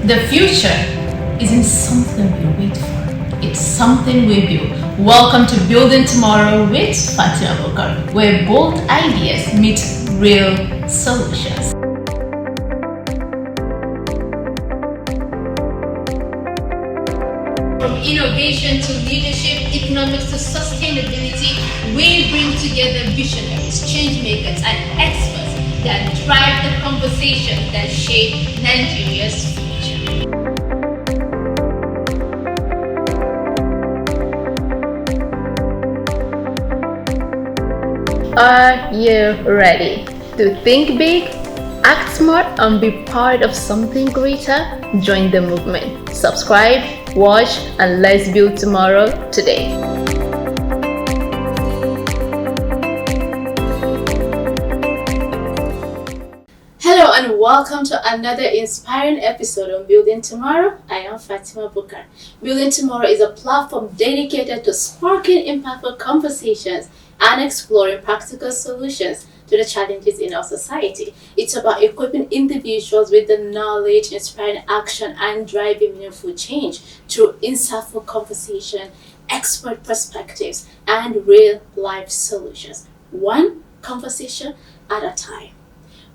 The future isn't something we wait for, it's something we build. Welcome to Building Tomorrow with Fatima Bukar, where bold ideas meet real solutions. From innovation to leadership, economics to sustainability, we bring together visionaries, change makers, and experts that drive the conversation that shape Nigeria's future. Are you ready to think big, act smart, and be part of something greater? Join the movement. Subscribe, watch, and let's build tomorrow today. Hello and welcome to another inspiring episode on Building Tomorrow. I am Fatima Bukar. Building Tomorrow is a platform dedicated to sparking impactful conversations and exploring practical solutions to the challenges in our society. It's about equipping individuals with the knowledge, inspiring action, and driving meaningful change through insightful conversation, expert perspectives, and real-life solutions, one conversation at a time.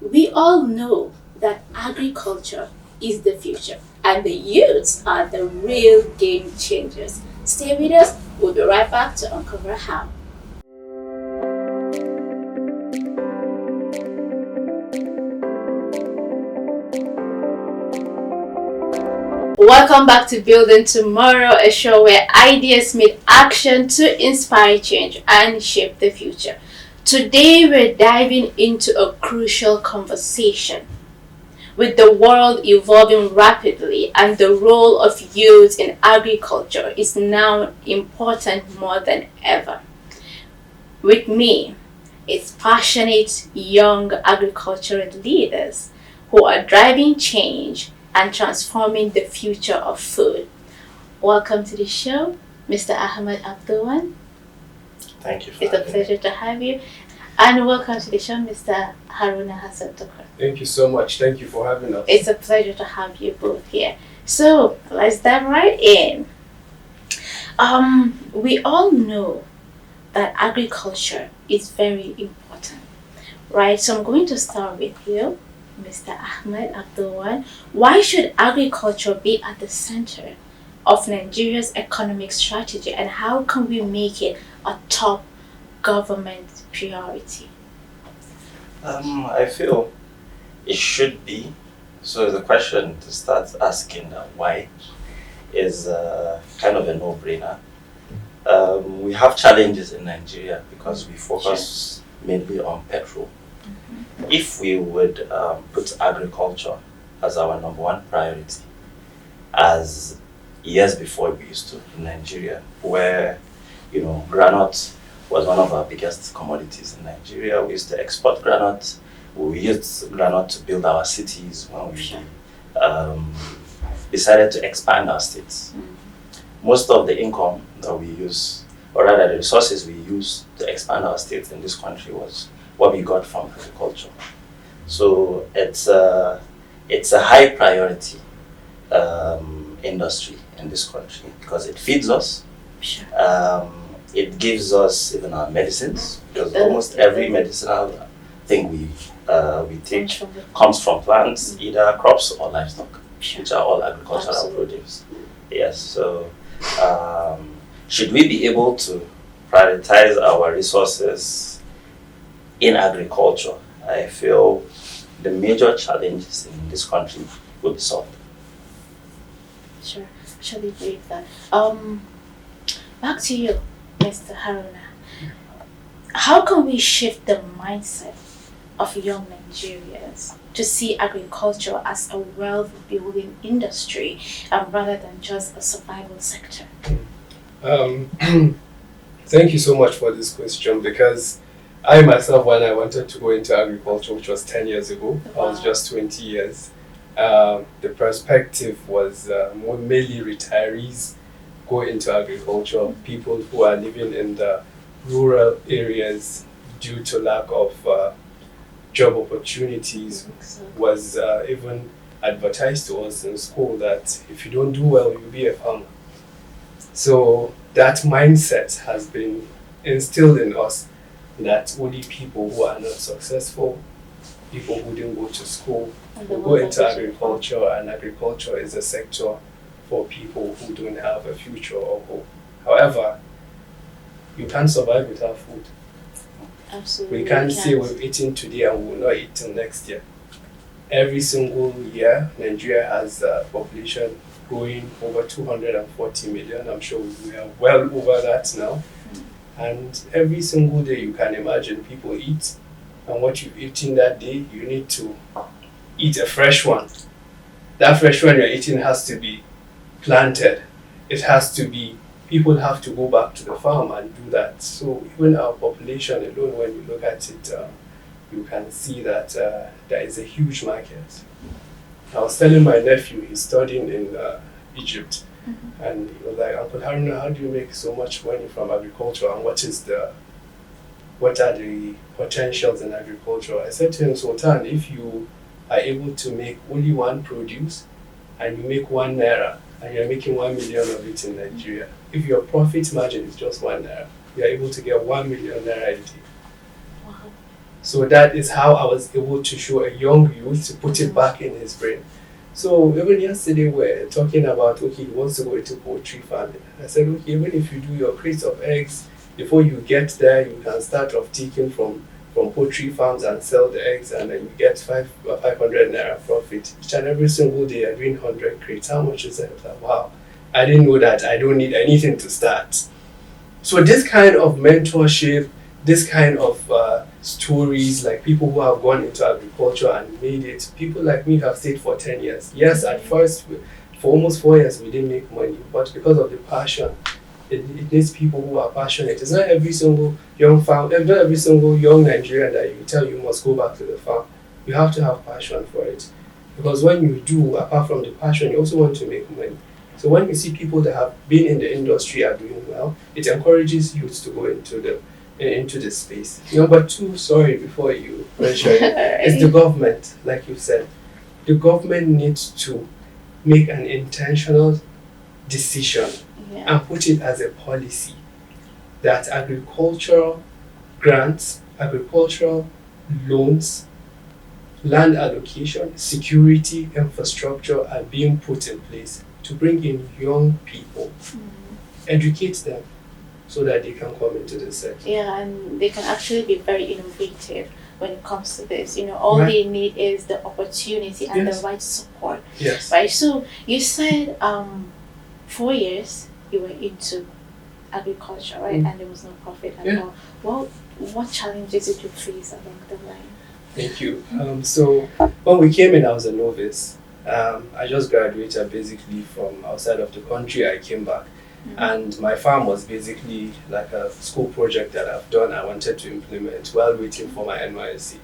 We all know that agriculture is the future, and the youths are the real game changers. Stay with us, we'll be right back to uncover how. Welcome back to Building Tomorrow, a show where ideas meet action to inspire change and shape the future. Today we're diving into a crucial conversation. With the world evolving rapidly and the role of youth in agriculture is now important more than ever. With me, it's passionate young agricultural leaders who are driving change and transforming the future of food. Welcome to the show, Mr. Ahmad Abdul-one. Thank you for It's a pleasure to have you. And welcome to the show, Mr. Haruna Hassan Tukur. Thank you so much. Thank you for having us. It's a pleasure to have you both here. So let's dive right in. We all know that agriculture is very important, right? So I'm going to start with you, Mr. Ahmad Abdul-one. Why should agriculture be at the center of Nigeria's economic strategy, and how can we make it a top government priority? I feel it should be. So the question to start asking why is kind of a no-brainer. We have challenges in Nigeria because we focus mainly on petrol. If we would put agriculture as our number one priority, as years before we used to in Nigeria, where granite was one of our biggest commodities in Nigeria. We used to export granite. We used granite to build our cities when we decided to expand our states. Most of the income that we use, or rather the resources we use to expand our states in this country, was what we got from agriculture. So it's a high priority industry in this country because it feeds us. Sure. It gives us even our medicines, because almost every medicinal thing we take comes from plants, either crops or livestock, which are all agricultural produce. Yes, so should we be able to prioritize our resources in agriculture, I feel the major challenges in this country will be solved. Sure, actually agree with that. Back to you, Mr. Haruna. How can we shift the mindset of young Nigerians to see agriculture as a wealth-building industry rather than just a survival sector? Thank you so much for this question, because I myself, when I wanted to go into agriculture, which was 10 years ago, I was just 20 years, the perspective was mainly retirees go into agriculture, people who are living in the rural areas due to lack of job opportunities was even advertised to us in school that if you don't do well, you'll be a farmer. So that mindset has been instilled in us that only people who are not successful, people who didn't go to school, will go into agriculture, and agriculture is a sector for people who don't have a future or hope. However, you can't survive without food. Absolutely. We can't say we've eaten today and we will not eat till next year. Every single year, Nigeria has a population growing over 240 million. I'm sure we are well over that now. And every single day, you can imagine people eat. And what you've eaten that day, you need to eat a fresh one. That fresh one you're eating has to be planted. It has to be, people have to go back to the farm and do that. So even our population alone, when you look at it, you can see that there is a huge market. I was telling my nephew, he's studying in Egypt, and he was like, Uncle Haruna, how do you make so much money from agriculture, and what are the potentials in agriculture? I said to him, Sultan, if you are able to make only one produce, and you make 1 naira, and you're making 1 million of it in Nigeria, if your profit margin is just 1 naira, you're able to get 1 million naira a day. Wow. So that is how I was able to show a young youth to put it back in his brain. So even yesterday we're talking about, okay, he wants to go into poultry farming. I said, okay, even if you do your crates of eggs, before you get there, you can start off taking from poultry farms and sell the eggs, and then you get 500 naira profit. Each and every single day you're doing 100 crates. How much is that? I was like, wow, I didn't know that. I don't need anything to start. So this kind of mentorship, this kind of stories, like people who have gone into agriculture and made it, people like me have stayed for 10 years. Yes, at first, for almost 4 years, we didn't make money, but because of the passion, it needs people who are passionate. It's not every single young farm, not every single young Nigerian that you tell you must go back to the farm. You have to have passion for it. Because when you do, apart from the passion, you also want to make money. So when you see people that have been in the industry are doing well, it encourages youth to go into the space. Number 2, sorry, before you mention it, is the government, like you said. The government needs to make an intentional decision and put it as a policy that agricultural grants, agricultural loans, land allocation, security, infrastructure are being put in place to bring in young people, educate them so that they can come into the sector. Yeah, and they can actually be very innovative when it comes to this. All they need is the opportunity and the right support. Yes. Right. So you said 4 years you were into agriculture, right? And there was no profit at all. Well, what challenges did you face along the line? Thank you. So when we came in, I was a novice. I just graduated basically from outside of the country. I came back. And my farm was basically like a school project that I've done. I wanted to implement while waiting for my NYSC.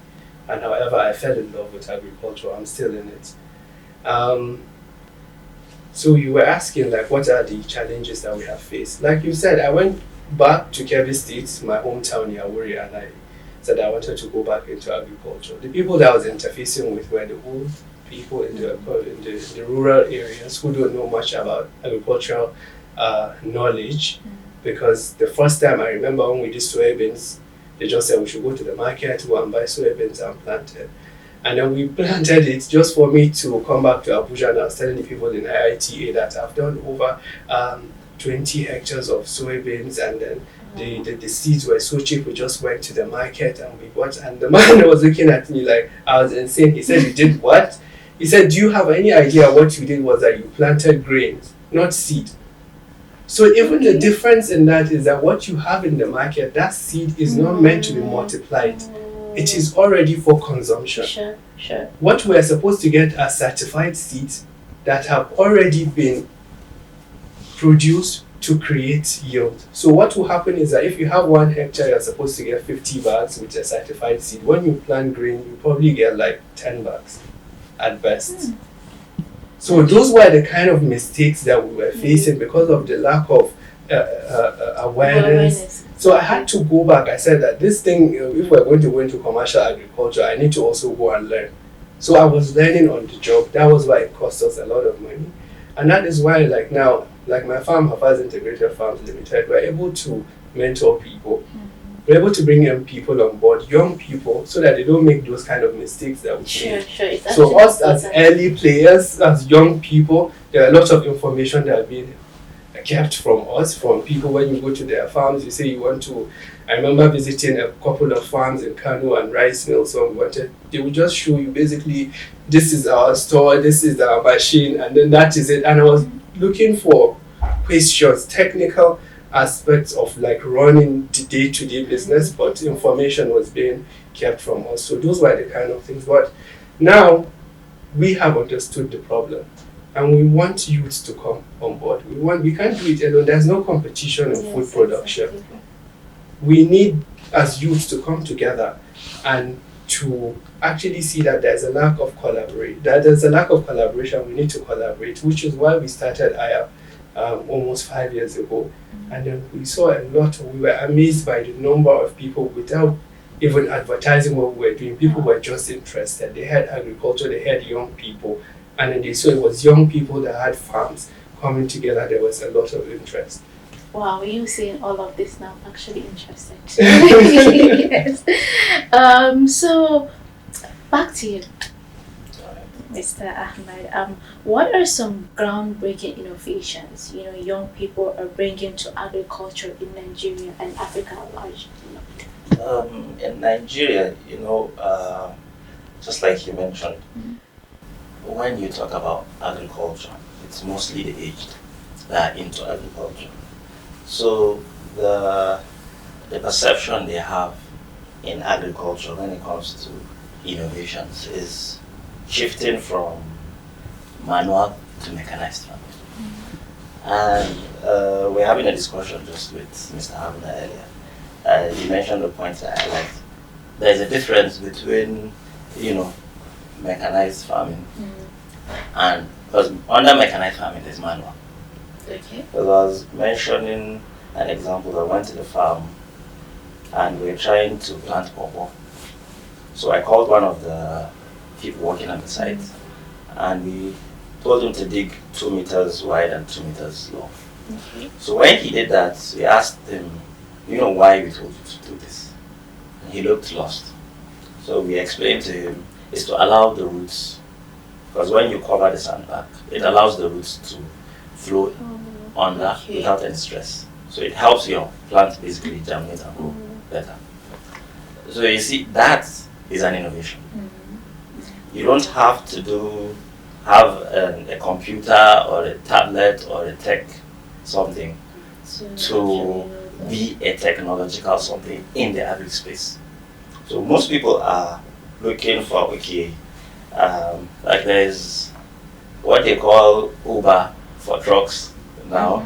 And however, I fell in love with agriculture. I'm still in it. So you were asking, like, what are the challenges that we have faced? Like you said, I went back to Kebbi State, my hometown, Yawuri, and I said I wanted to go back into agriculture. The people that I was interfacing with were the old people in the rural areas who don't know much about agricultural knowledge, because the first time I remember when we did soybeans, they just said we should go to the market, go and buy soybeans and plant it. And then we planted it just for me to come back to Abuja, and I was telling the people in IITA that I've done over 20 hectares of soybeans, and then the seeds were so cheap, we just went to the market and we bought, and the man was looking at me like I was insane. He said, "You did what?" He said, "Do you have any idea what you did was that you planted grains, not seed?" So even the difference in that is that what you have in the market, that seed is not meant to be multiplied. It is already for consumption. Sure. What we are supposed to get are certified seeds that have already been produced to create yield. So what will happen is that if you have 1 hectare, you're supposed to get 50 bags with a certified seed. When you plant grain, you probably get like 10 bags at best. So those were the kind of mistakes that we were facing because of the lack of awareness. So I had to go back. I said that this thing, if we're going to go into commercial agriculture, I need to also go and learn. So I was learning on the job. That was why it cost us a lot of money. And that is why, like now, like my farm, Hafaz Integrated Farms Limited, we're able to mentor people. We're able to bring young people on board, young people, so that they don't make those kind of mistakes that we Sure. make. So us as early players, as young people, there are a lot of information that are being kept from us, from people. When you go to their farms, you say you want to. I remember visiting a couple of farms in Kano and rice mills. So they would just show you basically, this is our store, this is our machine, and then that is it. And I was looking for questions, technical aspects of like running the day-to-day business, but information was being kept from us. So those were the kind of things. But now we have understood the problem, and we want youths to come on board. We can't do it alone. There's no competition in food production. Exactly. We need as youths to come together and to actually see that there's a lack of collaboration. We need to collaborate, which is why we started IAP almost 5 years ago. And then we saw we were amazed by the number of people without even advertising what we were doing. People were just interested. They had agriculture, they had young people, and then they saw it was young people that had farms coming together. There was a lot of interest. Wow, you seeing all of this now, I'm actually interested. Yes. So back to you, Mr. Ahmad. What are some groundbreaking innovations young people are bringing to agriculture in Nigeria and Africa at large? In Nigeria, just like you mentioned, when you talk about agriculture, it's mostly the aged that are into agriculture. So the perception they have in agriculture when it comes to innovations is shifting from manual to mechanized farming. And we're having a discussion just with Mr. Haruna earlier. You mentioned the point that I liked. There's a difference between, mechanized farming and, because under mechanized farming there's manual. Okay. Because I was mentioning an example. I went to the farm and we were trying to plant pawpaw. So I called one of the people working on the site and we told him to dig 2 meters wide and 2 meters long. Okay. So when he did that, we asked him, why we told you to do this? And he looked lost. So we explained to him, it's to allow the roots, because when you cover the sandbag, it allows the roots to flow under without any stress. So it helps your plant basically germinate and grow better. So you see, that is an innovation. You don't have to have a computer or a tablet or a tech something to be a technological something in the agri space. So most people are looking for, like there's what they call Uber for trucks now.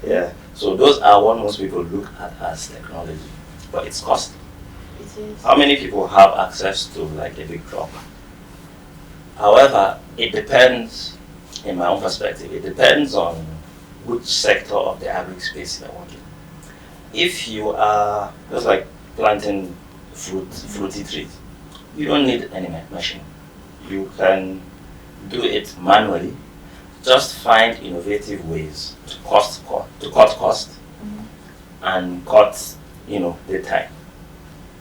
Yeah. So those are what most people look at as technology, but it's costly. It is. How many people have access to like a big truck? However, it depends, in my own perspective, it depends on which sector of the agri space you're working. If you are just like planting fruity trees, you don't need any machine. You can do it manually. Just find innovative ways to cut cost and cut, the time.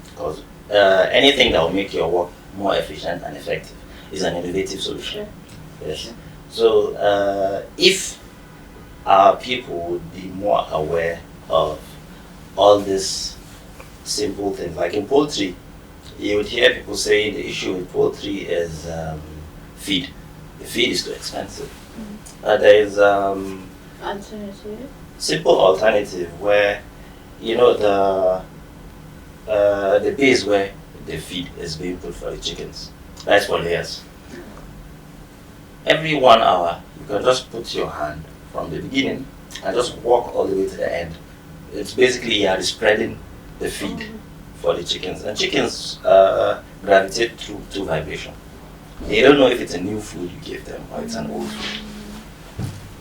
Because anything that will make your work more efficient and effective is an innovative solution. Sure. Yes. Sure. So if our people would be more aware of all these simple things, like in poultry, you would hear people saying the issue with poultry is feed. The feed is too expensive. There is alternative. Simple alternative where the base where the feed is being put for the chickens. That's for layers. Every 1 hour, you can just put your hand from the beginning and just walk all the way to the end. It's basically you are spreading the feed for the chickens, and chickens gravitate to vibration. They don't know if it's a new food you give them or it's an old food.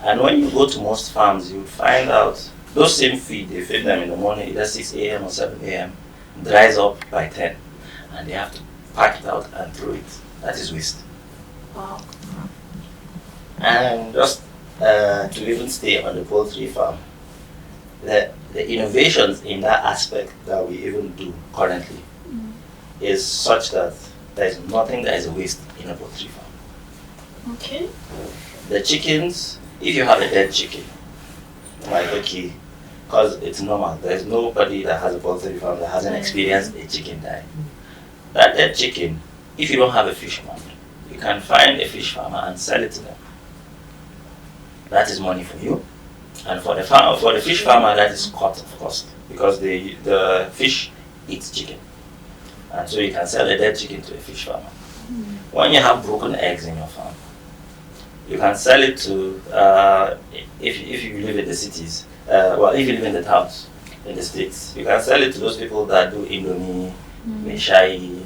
And when you go to most farms, you would find out those same feed, they feed them in the morning, either 6 a.m. or 7 a.m., dries up by 10, and they have to pack it out and throw it. That is waste. Wow. And just to even stay on the poultry farm, the innovations in that aspect that we even do currently is such that there is nothing that is a waste in a poultry farm. Okay. The chickens, if you have a dead chicken, like okay, because it's normal, there's nobody that has a poultry farm that hasn't experienced a chicken die. That dead chicken, if you don't have a fish pond, you can find a fish farmer and sell it to them. That is money for you, and for the fish farmer, that is cut of cost because the fish eats chicken, and so you can sell a dead chicken to a fish farmer. When you have broken eggs in your farm, you can sell it to if you live in the cities. If you live in the towns, in the states, you can sell it to those people that do Indomie, Meshai.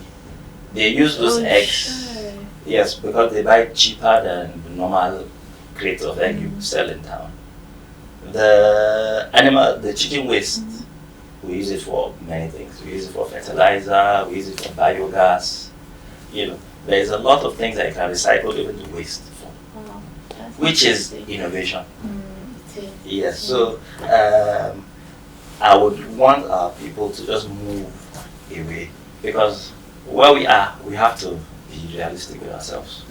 They use those eggs. Sure. Yes, because they buy cheaper than the normal crate of egg you sell in town. The chicken waste, we use it for many things. We use it for fertilizer, we use it for biogas. There's a lot of things that you can recycle even the waste for, which is innovation. Yes, so I would want our people to just move away because where we are, we have to be realistic with ourselves.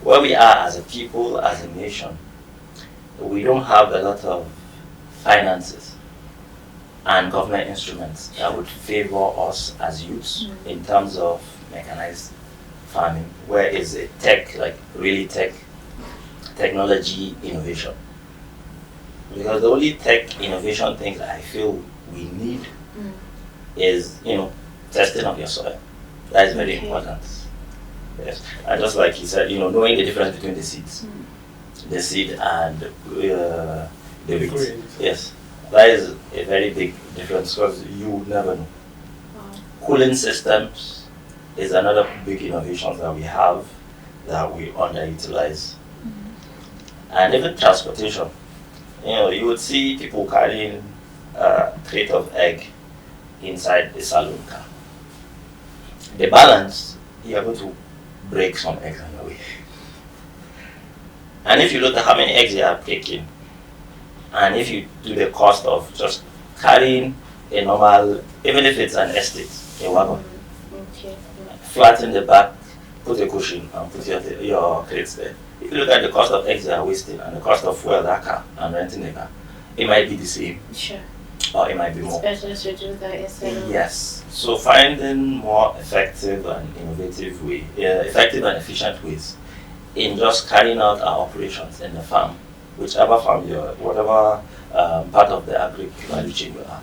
Where we are as a people, as a nation, we don't have a lot of finances and government instruments that would favor us as youths in terms of mechanized farming, where is a technology innovation. Because the only tech innovation things I feel we need is, testing of your soil. That is very important. Yes, and just like he said, knowing the difference between the seeds, the seed and the wheat. Yes, that is a very big difference because you would never know. Cooling systems is another big innovation that we have that we underutilize, and even transportation. You would see people carrying a crate of egg inside a saloon car. The balance, you are going to break some eggs on your way. And if you look at how many eggs you are taking, and if you do the cost of just carrying a normal, even if it's an estate, a wagon, flatten the back, put a cushion, and put your crates there. If you look at the cost of eggs they are wasting and the cost of fuel that car and renting the car, it might be the same. Sure. Or it might be more. Especially to do that instead of... Yes. So finding more effective and innovative effective and efficient ways in just carrying out our operations in the farm, whichever farm whatever part of the agri value chain you are.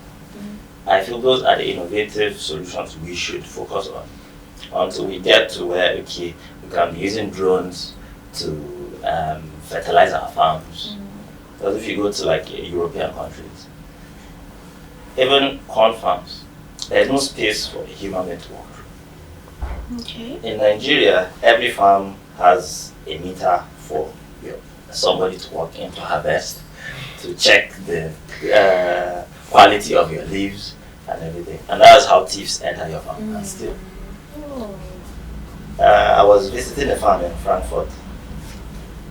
I feel those are the innovative solutions we should focus on until we get to where we can be using drones to fertilize our farms. Because if you go to like European countries, even corn farms, there's no space for a human being to walk through. Okay. In Nigeria, every farm has a meter for somebody to walk in to harvest, to check the quality of your leaves and everything. And that's how thieves enter your farm and steal. I was visiting a farm in Frankfurt.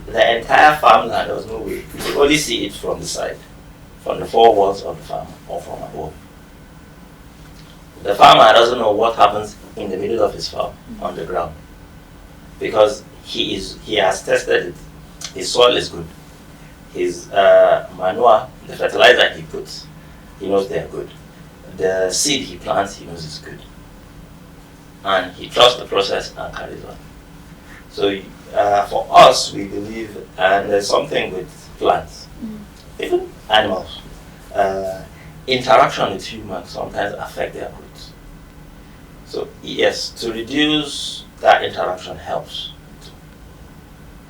The entire farmland, there was no way. You could only see it from the side, from the four walls of the farm or from above. The farmer doesn't know what happens in the middle of his farm on the ground because he has tested it. His soil is good. His manure, the fertilizer he puts, he knows they are good. The seed he plants, he knows is good. And he trusts the process and carries on. So for us, we believe, and there's something with plants, even animals, interaction with humans sometimes affect their growth. So yes, to reduce that interaction helps.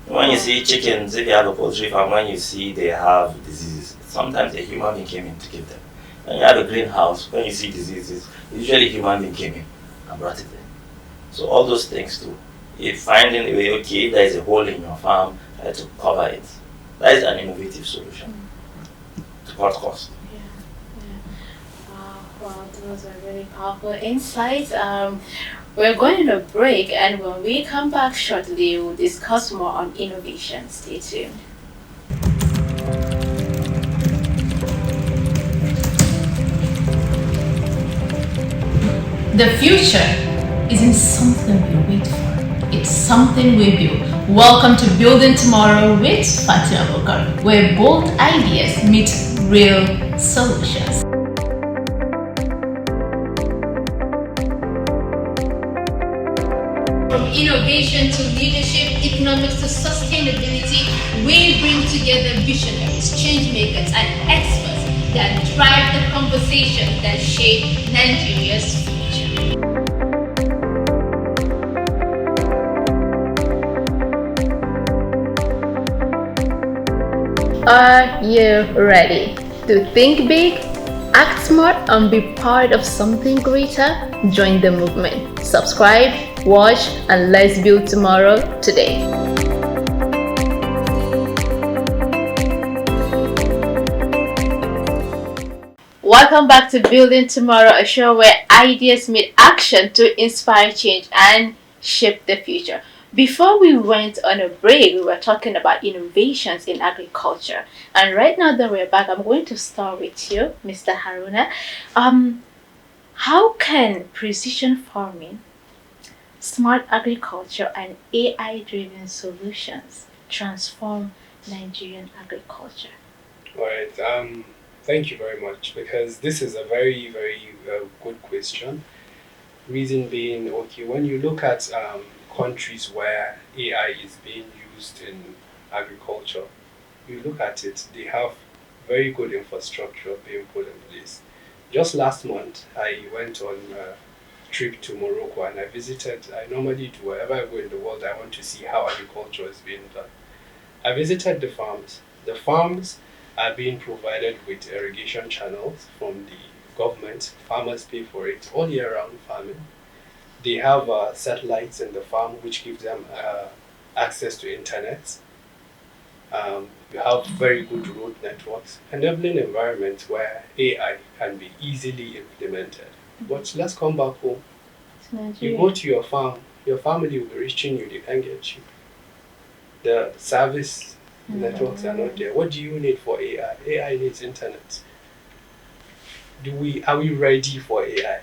When you see chickens, if you have a poultry farm, when you see they have diseases, sometimes a human being came in to give them. When you have a greenhouse, when you see diseases, usually a human being came in and brought it in. So all those things too. If finding a way, if there is a hole in your farm, try to cover it. That is an innovative solution to cut costs. Wow, those are really powerful insights. We're going on a break, and when we come back shortly, we'll discuss more on innovation. Stay tuned. The future isn't something we wait for, it's something we build. Welcome to Building Tomorrow with Fatima Bukar, where bold ideas meet real solutions. From innovation to leadership, economics to sustainability, we bring together visionaries, change makers, and experts that drive the conversation that shape Nigeria's future. Are you ready to think big, act smart, and be part of something greater? Join the movement. Subscribe, watch, and let's build tomorrow today. Welcome back to Building Tomorrow, a show where ideas meet action to inspire change and shape the future. Before we went on a break, we were talking about innovations in agriculture. And right now that we're back, I'm going to start with you, Mr. Haruna. How can precision farming, smart agriculture, and AI-driven solutions transform Nigerian agriculture? All right. Thank you very much, because this is a very, very good question. Reason being, okay, when you look at countries where AI is being used in agriculture, you look at it, they have very good infrastructure being put in place. Just last month, I went on a trip to Morocco and I normally do, wherever I go in the world, I want to see how agriculture is being done. I visited the farms. The farms are being provided with irrigation channels from the government. Farmers pay for it all year round farming. They have satellites in the farm which gives them access to internet. You have very good road networks, enabling environments where AI can be easily implemented. But let's come back home. You go to your farm, your family will be reaching you, they can't get you. The service networks are not there. What do you need for AI? AI needs internet. Are we ready for AI?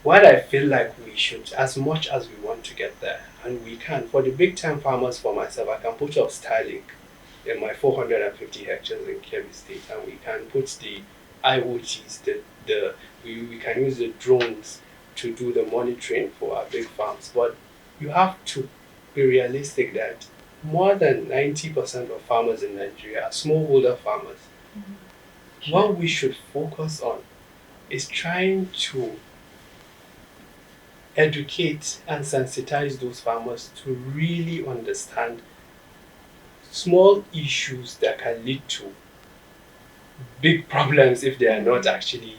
What I feel like we should, as much as we want to get there, and we can, for the big time farmers, for myself, I can put up Starlink in my 450 hectares in Kebbi State, and we can put the IoTs, we can use the drones to do the monitoring for our big farms. But you have to be realistic that more than 90% of farmers in Nigeria are smallholder farmers. What we should focus on is trying to educate and sensitize those farmers to really understand small issues that can lead to big problems if they are not actually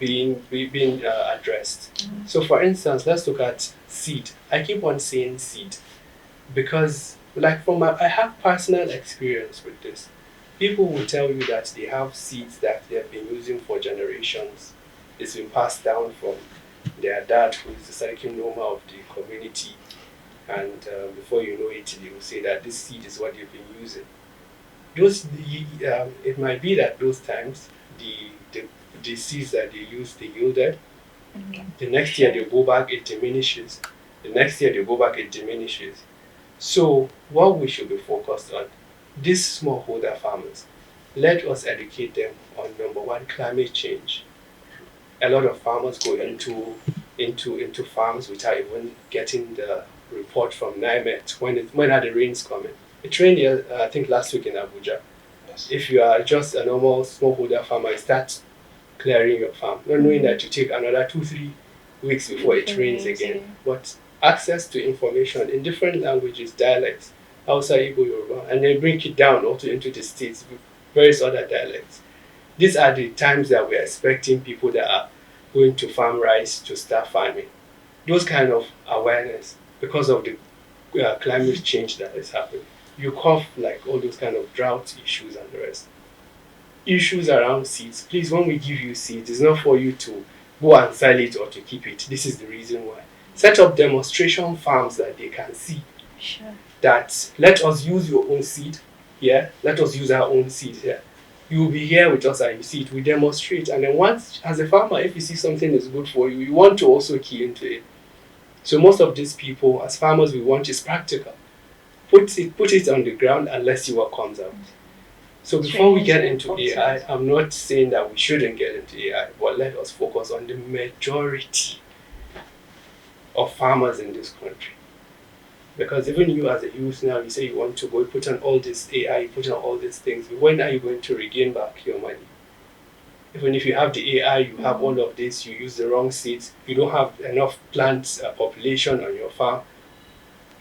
being addressed. So for instance, let's look at seed. I keep on saying seed because I have personal experience with this. People will tell you that they have seeds that they have been using for generations. It's been passed down from their dad, who is the Sarkin Noma of the community. And before you know it, they will say that this seed is what they've been using. It might be that those times, the seeds that they used, they yielded. The next year they go back, it diminishes. The next year they go back, it diminishes. So what we should be focused on, these smallholder farmers, let us educate them on number one, climate change. A lot of farmers go into farms without even getting the report from NIMET when are the rains coming. It rained here, I think last week in Abuja. Yes. If you are just a normal smallholder farmer, you start clearing your farm, not knowing that you take another 2-3 weeks before it rains again. But access to information in different languages, dialects, Hausa, Igbo, Yoruba, and then bring it down also into the states with various other dialects. These are the times that we are expecting people that are going to farm rice to start farming. Those kind of awareness, because of the climate change that is happening. You cough like all those kind of drought issues and the rest. Issues around seeds. Please, when we give you seeds, it's not for you to go and sell it or to keep it. This is the reason why. Set up demonstration farms that they can see. Sure. That let us use your own seed. Yeah, let us use our own seed here. You will be here with us and you see it. We demonstrate, and then once, as a farmer, if you see something is good for you, you want to also key into it. So most of these people, as farmers, we want is practical. Put it on the ground and let's see what comes out. So before we get into AI, I'm not saying that we shouldn't get into AI, but let us focus on the majority of farmers in this country. Because even you as a youth now, you say you want to go put on all this AI, put on all these things. When are you going to regain back your money? Even if you have the AI, you have all of this, you use the wrong seeds, you don't have enough plant population on your farm,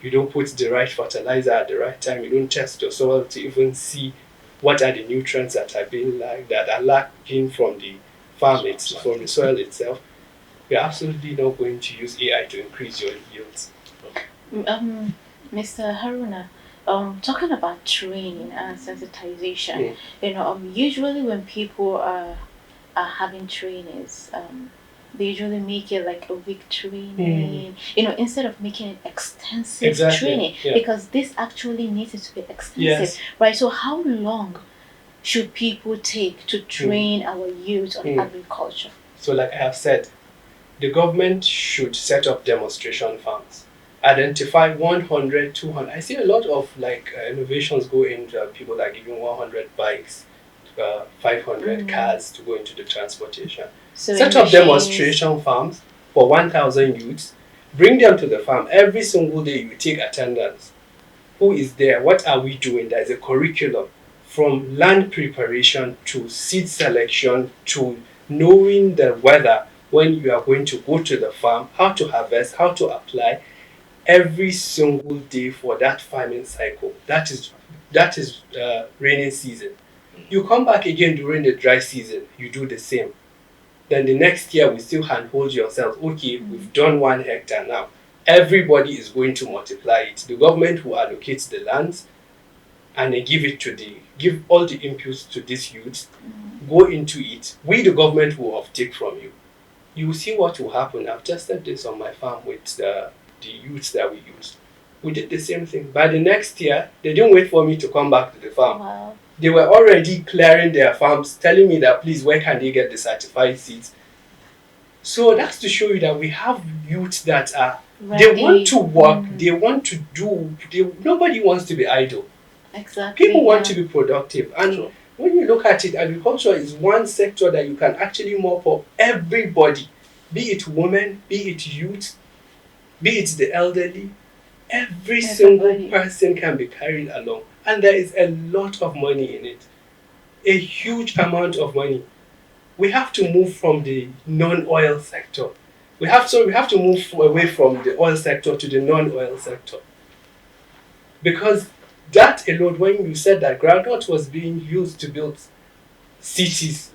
you don't put the right fertilizer at the right time, you don't test your soil to even see what are the nutrients that are lacking from the farm itself, from the soil itself. You're absolutely not going to use AI to increase your yields. Mr. Haruna, talking about training and sensitization, usually when people are having trainings, they usually make it like a week training, instead of making it extensive training, because this actually needs it to be extensive, right? So how long should people take to train our youth on agriculture? So like I have said, the government should set up demonstration farms. Identify 100, 200. I see a lot of innovations go into people are giving 100 bikes, 500 cars to go into the transportation. So set up demonstration farms for 1,000 youths. Bring them to the farm. Every single day you take attendance. Who is there? What are we doing? There is a curriculum from land preparation to seed selection to knowing the weather when you are going to go to the farm, how to harvest, how to apply. Every single day for that farming cycle. That is rainy season. You come back again during the dry season, you do the same. Then the next year we still handhold yourself. Okay, we've done 1 hectare now. Everybody is going to multiply it. The government will allocate the lands and they give all the inputs to these youths. Go into it. We, the government, will take from you. You will see what will happen. I've tested this on my farm with the youths that we used. We did the same thing. By the next year, they didn't wait for me to come back to the farm. Wow. They were already clearing their farms, telling me that please, where can they get the certified seeds? So that's to show you that we have youths that are, they want to work, they want to do, nobody wants to be idle. Exactly. People want to be productive. And when you look at it, agriculture is one sector that you can actually mop up everybody, be it women, be it youth, be it the elderly. Every single person can be carried along. And there is a lot of money in it. A huge amount of money. We have to move from the non-oil sector. We have to move away from the oil sector to the non-oil sector. Because that alone, when you said that groundnut was being used to build cities,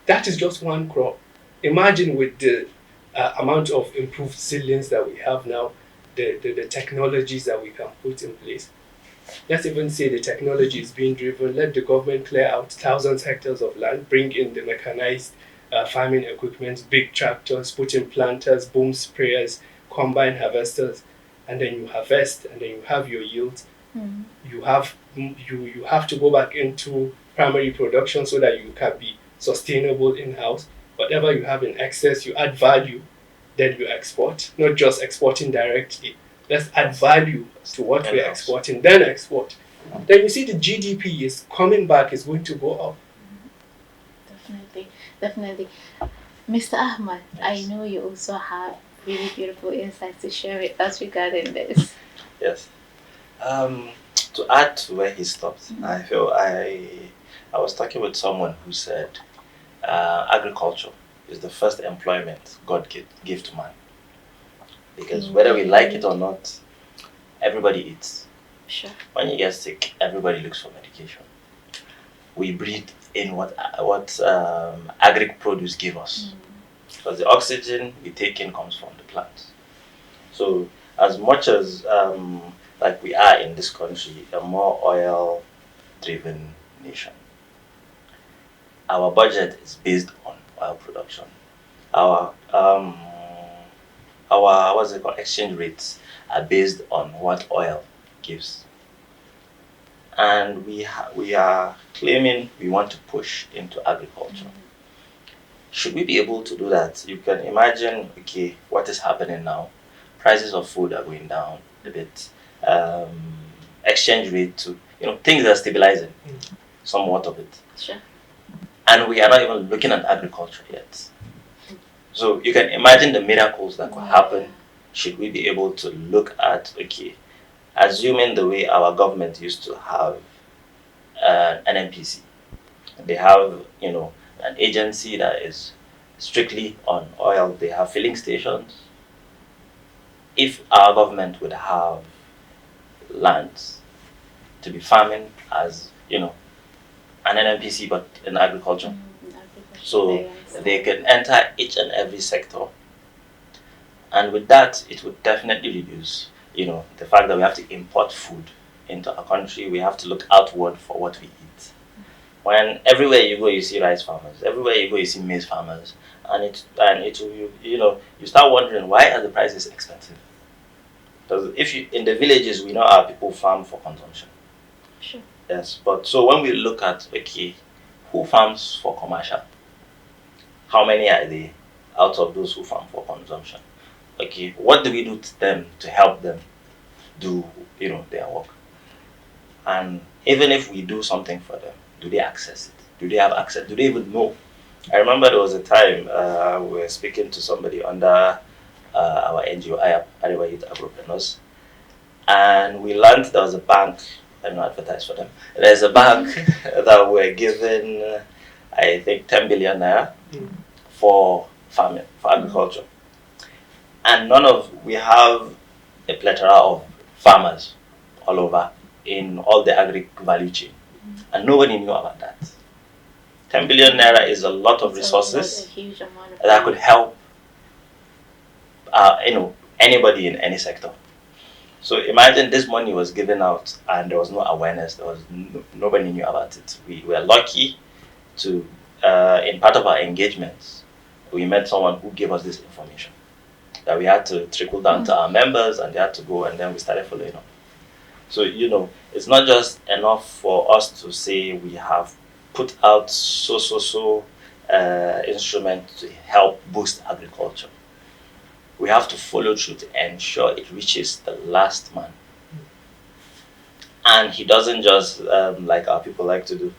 that is just one crop. Imagine with the amount of improved seedlings that we have now, the technologies that we can put in place. Let's even say the technology is being driven. Let the government clear out thousands of hectares of land, bring in the mechanized farming equipment, big tractors, put in planters, boom sprayers, combine harvesters, and then you harvest, and then you have your yield. You have to go back into primary production so that you can be sustainable in-house. Whatever you have in excess, you add value, then you export. Not just exporting directly. Let's add value to what we're exporting, then export. Then you see the GDP is coming back, is going to go up. Definitely. Mr. Ahmad, I know you also have really beautiful insights to share with us regarding this. Yes. To add to where he stopped, I feel I was talking with someone who said agriculture is the first employment God gave to man. Because whether we like it or not, everybody eats. Sure. When you get sick, everybody looks for medication. We breathe in what agric produce give us. Because the oxygen we take in comes from the plants. So as much as like we are in this country, a more oil-driven nation, our budget is based on oil production. our our what's it called exchange rates are based on what oil gives, and we are claiming we want to push into agriculture. Should we be able to do that? You can imagine, okay, what is happening now. Prices of food are going down a bit. Um, Exchange rate too. Things are stabilizing somewhat of it. Sure. And we are not even looking at agriculture yet. So you can imagine the miracles that could happen should we be able to look at, okay, assuming the way our government used to have an NPC. They have, an agency that is strictly on oil. They have filling stations. If our government would have lands to be farming as, an NNPC but in agriculture. So they can enter each and every sector. And with that, it would definitely reduce, the fact that we have to import food into our country. We have to look outward for what we eat. When everywhere you go, you see rice farmers. Everywhere you go, you see maize farmers. And it will, you start wondering, why are the prices expensive? Because in the villages, we know our people farm for consumption. Sure. Yes, but so when we look at, okay, who farms for commercial? How many are they out of those who farm for consumption? Okay, what do we do to them to help them do, their work? And even if we do something for them, do they access it? Do they have access? Do they even know? I remember there was a time we were speaking to somebody under our NGO, Arewa Youth Agropreneurs, and we learned there was a bank. I don't advertise for them. There's a bank that were given, I think, 10 billion naira for farming, for agriculture. And we have a plethora of farmers all over in all the agri value chain. And nobody knew about that. 10 billion naira is a lot of resources a huge amount of that could help anybody in any sector. So imagine this money was given out and there was no awareness. Nobody knew about it. We were lucky to, in part of our engagements, we met someone who gave us this information that we had to trickle down to our members, and they had to go, and then we started following up. So it's not just enough for us to say we have put out so instrument to help boost agriculture. We have to follow through to ensure it reaches the last man. And he doesn't just, like our people like to do,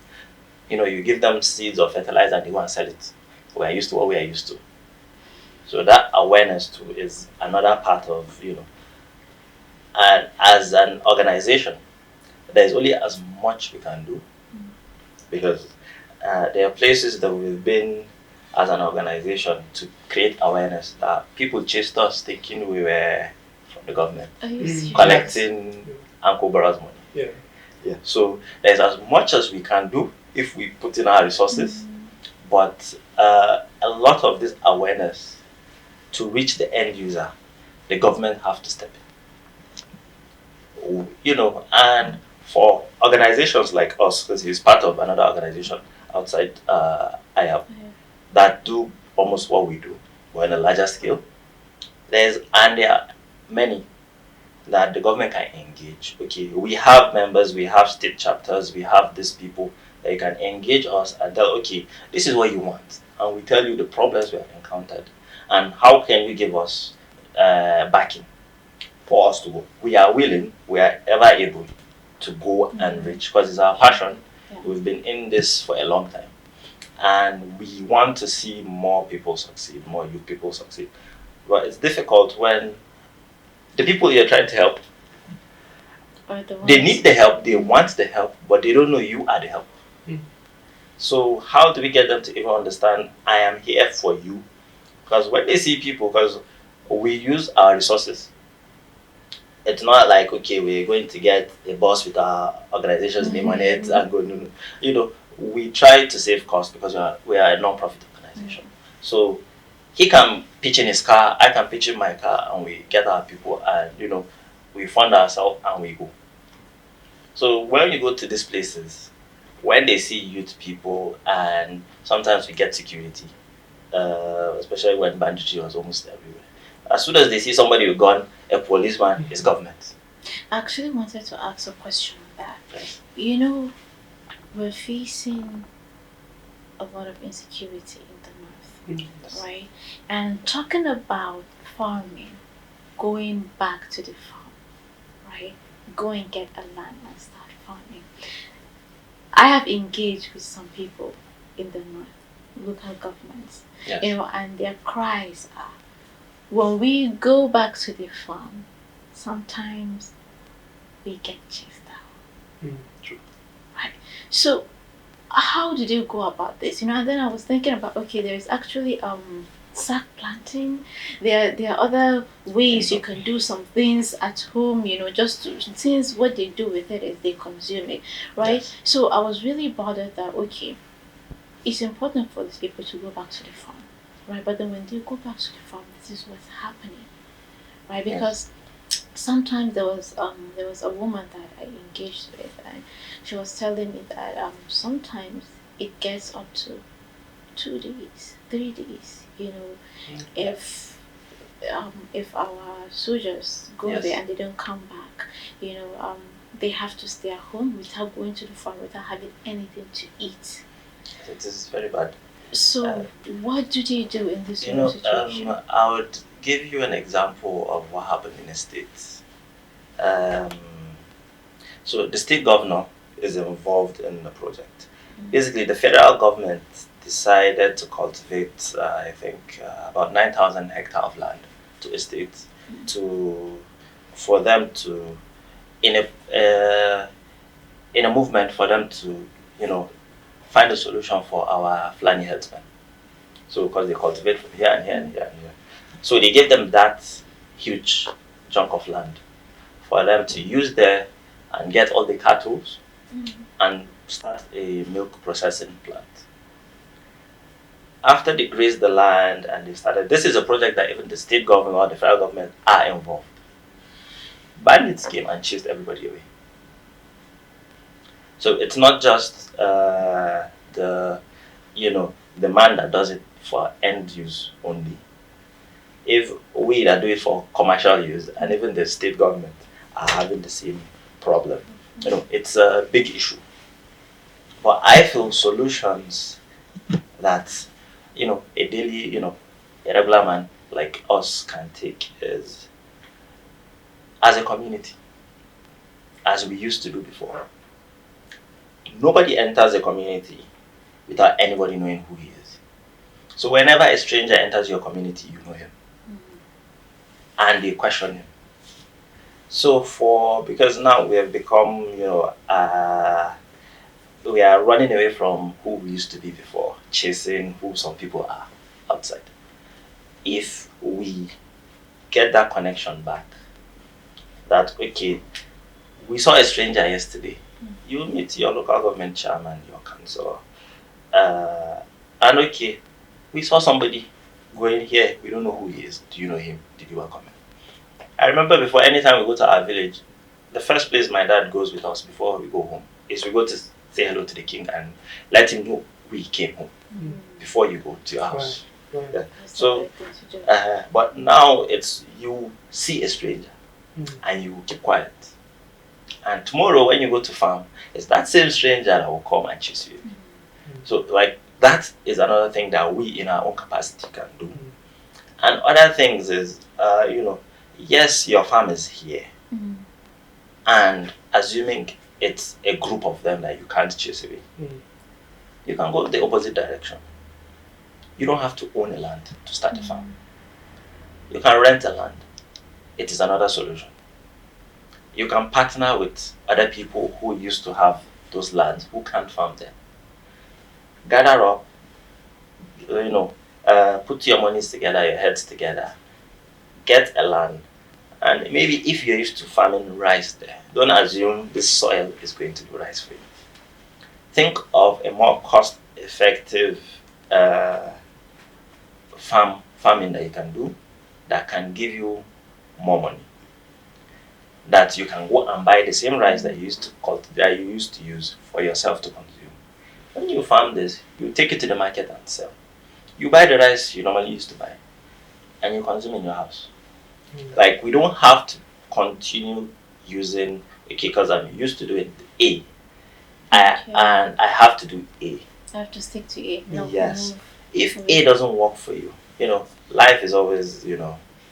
you give them seeds or fertilizer and they go and sell it. We are used to what we are used to. So that awareness too is another part of, and as an organization, there's only as much we can do. Because there are places that we've been as an organization to create awareness that people chased us thinking we were from the government, collecting Uncle Bora's money. Yeah. So there's as much as we can do if we put in our resources, but a lot of this awareness to reach the end user, the government have to step in. And for organizations like us, because he's part of another organization outside IAP, that do almost what we do, but on a larger scale. There are many that the government can engage. Okay, we have members, we have state chapters, we have these people that you can engage us and tell, okay, this is what you want, and we tell you the problems we have encountered, and how can you give us backing for us to go. We are willing, we are ever able to go and reach, because it's our passion. We've been in this for a long time. And we want to see more people succeed, more youth people succeed. But it's difficult when the people you're trying to help, they need the help, they want the help, but they don't know you are the help. So how do we get them to even understand, I am here for you? Because when they see people, because we use our resources, it's not like, okay, we're going to get a bus with our organization's name on it and go, no. We try to save costs because we are a non-profit organization. So he can pitch in his car, I can pitch in my car, and we get our people, and we fund ourselves and we go. So when you go to these places, when they see youth people, and sometimes we get security, especially when banditry was almost everywhere. As soon as they see somebody with gun, a policeman, is government. I actually wanted to ask a question on that. Yes. You know, we're facing a lot of insecurity in the north, Yes. right? And talking about farming, going back to the farm, right? Go and get a land and start farming. I have engaged with some people in the north, local governments, Yes. and their cries are, when we go back to the farm, sometimes we get chased out. True. Right. So how did you go about this? And then I was thinking about, okay, there's actually sack planting. There are other ways you can do some things at home, just to, since what they do with it is they consume it, right? Yes. So I was really bothered that, okay, it's important for these people to go back to the farm, right? But then when they go back to the farm, this is what's happening, right? Because sometimes there was a woman that I engaged with, and she was telling me that sometimes it gets up to 2 days, 3 days. If our soldiers go Yes. there and they don't come back, they have to stay at home without going to the farm, without having anything to eat. It is very bad. So what do they do in this You know, situation? I would give you an example of what happened in the States. So the state governor is involved in the project. Basically, the federal government decided to cultivate, I think, about 9,000 hectares of land to estates for them to, in a movement for them to, find a solution for our Fulani herdsmen. So because they cultivate from here and here and here and here. So they gave them that huge chunk of land for them to use there and get all the cattle and start a milk processing plant. After they grazed the land and they started, this is a project that even the state government or the federal government are involved. Bandits came and chased everybody away. So it's not just the man that does it for end use only. If we that do it for commercial use, and even the state government are having the same problem, it's a big issue. But I feel solutions that a daily, a regular man like us can take is, as a community, as we used to do before. Nobody enters a community without anybody knowing who he is. So whenever a stranger enters your community, you know him. And they question him. So because now we have become, we are running away from who we used to be before, chasing who some people are outside. If we get that connection back, that, okay, we saw a stranger yesterday, you meet your local government chairman, your councillor, and okay, we saw somebody going here, we don't know who he is. Do you know him? Did you welcome him? I remember before, anytime we go to our village, the first place my dad goes with us before we go home is we go to say hello to the king and let him know we came home before you go to your house. Right. Yeah. So, but now it's you see a stranger and you keep quiet. And tomorrow when you go to farm, it's that same stranger that will come and chase you. So like that is another thing that we in our own capacity can do. And other things is, yes, your farm is here. And assuming it's a group of them that you can't chase away, you can go the opposite direction. You don't have to own a land to start a farm. You can rent a land. It is another solution. You can partner with other people who used to have those lands who can't farm them. Gather up, put your monies together, your heads together, get a land, and maybe if you're used to farming rice there, don't assume this soil is going to do rice for you. Think of a more cost-effective farming that you can do that can give you more money. That you can go and buy the same rice that you used to use for yourself to consume. When you farm this, you take it to the market and sell. You buy the rice you normally used to buy, and you consume in your house. Like, we don't have to continue using, okay, because I'm used to doing A, and I have to do A. I have to stick to A. No, yes. If A doesn't work for you, life is always,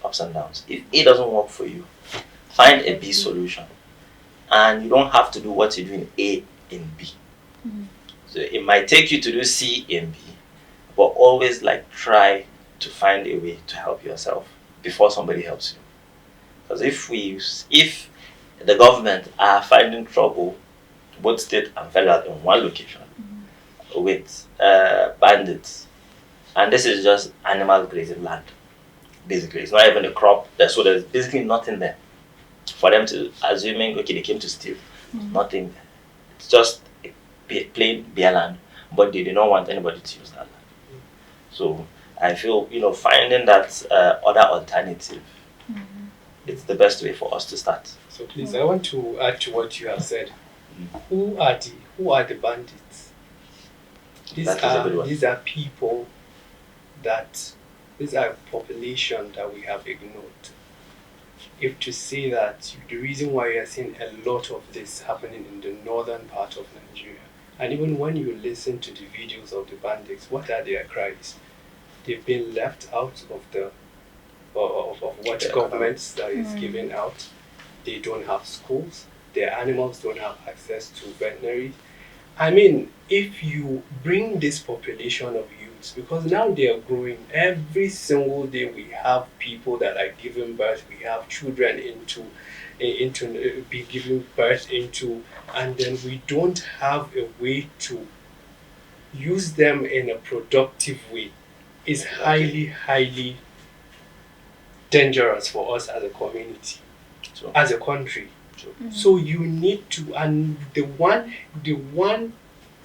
ups and downs. If A doesn't work for you, find a B solution. And you don't have to do what you do in A in B. So it might take you to do C in B, but always try to find a way to help yourself before somebody helps you. Because if the government are finding trouble, both state and federal, in one location with bandits, and this is just animal grazing land, basically, it's not even a crop, so there's basically nothing there for them to, assuming, okay, they came to steal, nothing there. It's just a plain bare land, but they do not want anybody to use that land. So I feel, finding that other alternative, it's the best way for us to start. So please, I want to add to what you have said. Who are the bandits? These are people these are population that we have ignored. If to say that the reason why we are seeing a lot of this happening in the northern part of Nigeria, and even when you listen to the videos of the bandits, what are their cries? They've been left out of what governments that is giving out. They don't have schools. Their animals don't have access to veterinary. I mean, if you bring this population of youths, because now they are growing, every single day we have people that are giving birth, we have children be giving birth into, and then we don't have a way to use them in a productive way. It's highly, highly dangerous for us as a community, as a country. So you need to, and the one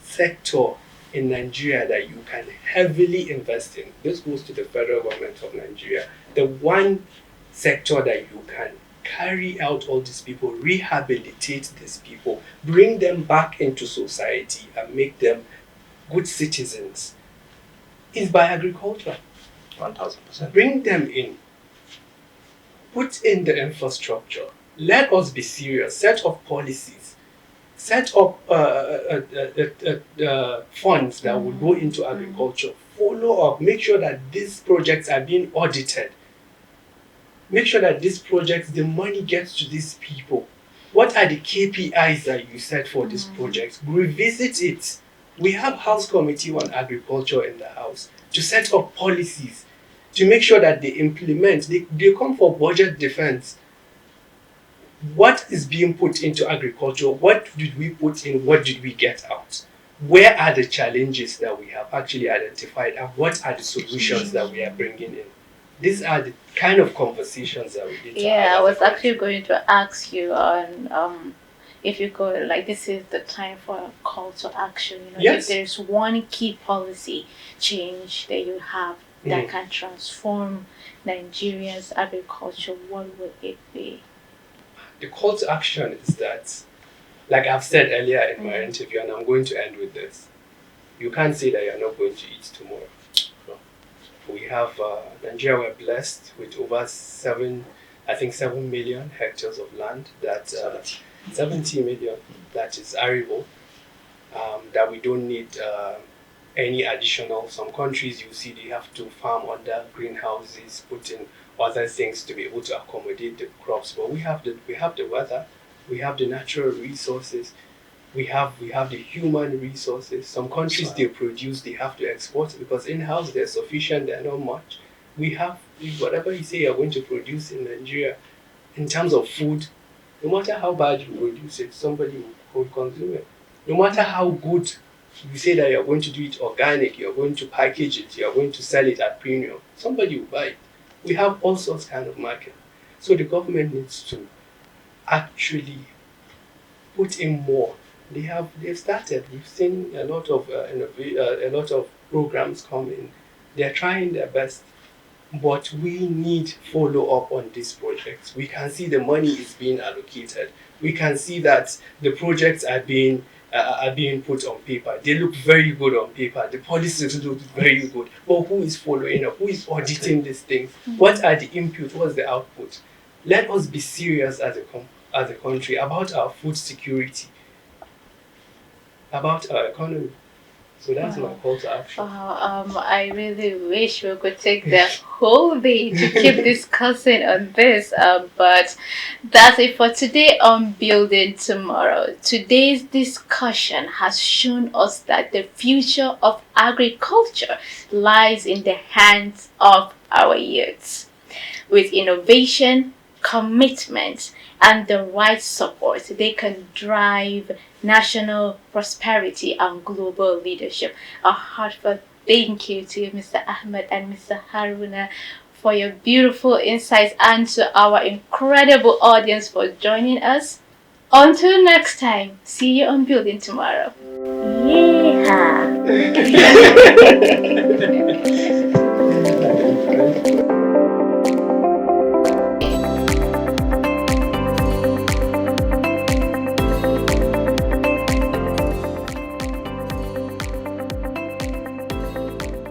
sector in Nigeria that you can heavily invest in, this goes to the federal government of Nigeria, the one sector that you can carry out all these people, rehabilitate these people, bring them back into society and make them good citizens, is by agriculture. 1000%. Bring them in. Put in the infrastructure. Let us be serious. Set up policies. Set up funds that will go into agriculture. Follow up. Make sure that these projects are being audited. Make sure that these projects, the money gets to these people. What are the KPIs that you set for these projects? Revisit it. We have House Committee on Agriculture in the House to set up policies, to make sure that they implement. They come for budget defense. What is being put into agriculture? What did we put in? What did we get out? Where are the challenges that we have actually identified, and what are the solutions that we are bringing in? These are the kind of conversations that we need to have. Yeah, I was actually going to ask you on if you could, this is the time for a call to action. Yes. If there's one key policy change that you have that can transform Nigeria's agriculture, what would it be? The call to action is that, like I've said earlier in my interview, and I'm going to end with this, you can't say that you're not going to eat tomorrow. We have, Nigeria, we're blessed with over 7 million hectares of land, that 70 million that is arable, that we don't need any additional. Some countries, you see, they have to farm under greenhouses, put in other things to be able to accommodate the crops. But we have the weather, we have the natural resources, we have the human resources. Some countries, they produce, they have to export, because in-house they're sufficient, they're not much. We have whatever you say you're going to produce in Nigeria in terms of food. No matter how bad you produce it, somebody will consume it. No matter how good you say that you're going to do it organic, you're going to package it, you're going to sell it at premium, somebody will buy it. We have all sorts kind of market. So the government needs to actually put in more. They've started. We've seen a lot of programs come in. They're trying their best, but we need follow up on these projects. We can see the money is being allocated. We can see that the projects are being are being put on paper. They look very good on paper. The policies look very good. But who is following up? Who is auditing these things? What are the input? What's the output? Let us be serious as a country about our food security, about our economy. So that's my call to action. I really wish we could take the whole day to keep discussing on this, but that's it for today on Building Tomorrow. Today's discussion has shown us that the future of agriculture lies in the hands of our youths. With innovation, commitment, and the right support, they can drive national prosperity and global leadership. A heartfelt thank you to Mr. Ahmad and Mr. Haruna for your beautiful insights, and to our incredible audience for joining us. Until next time, see you on Building Tomorrow. Yeah.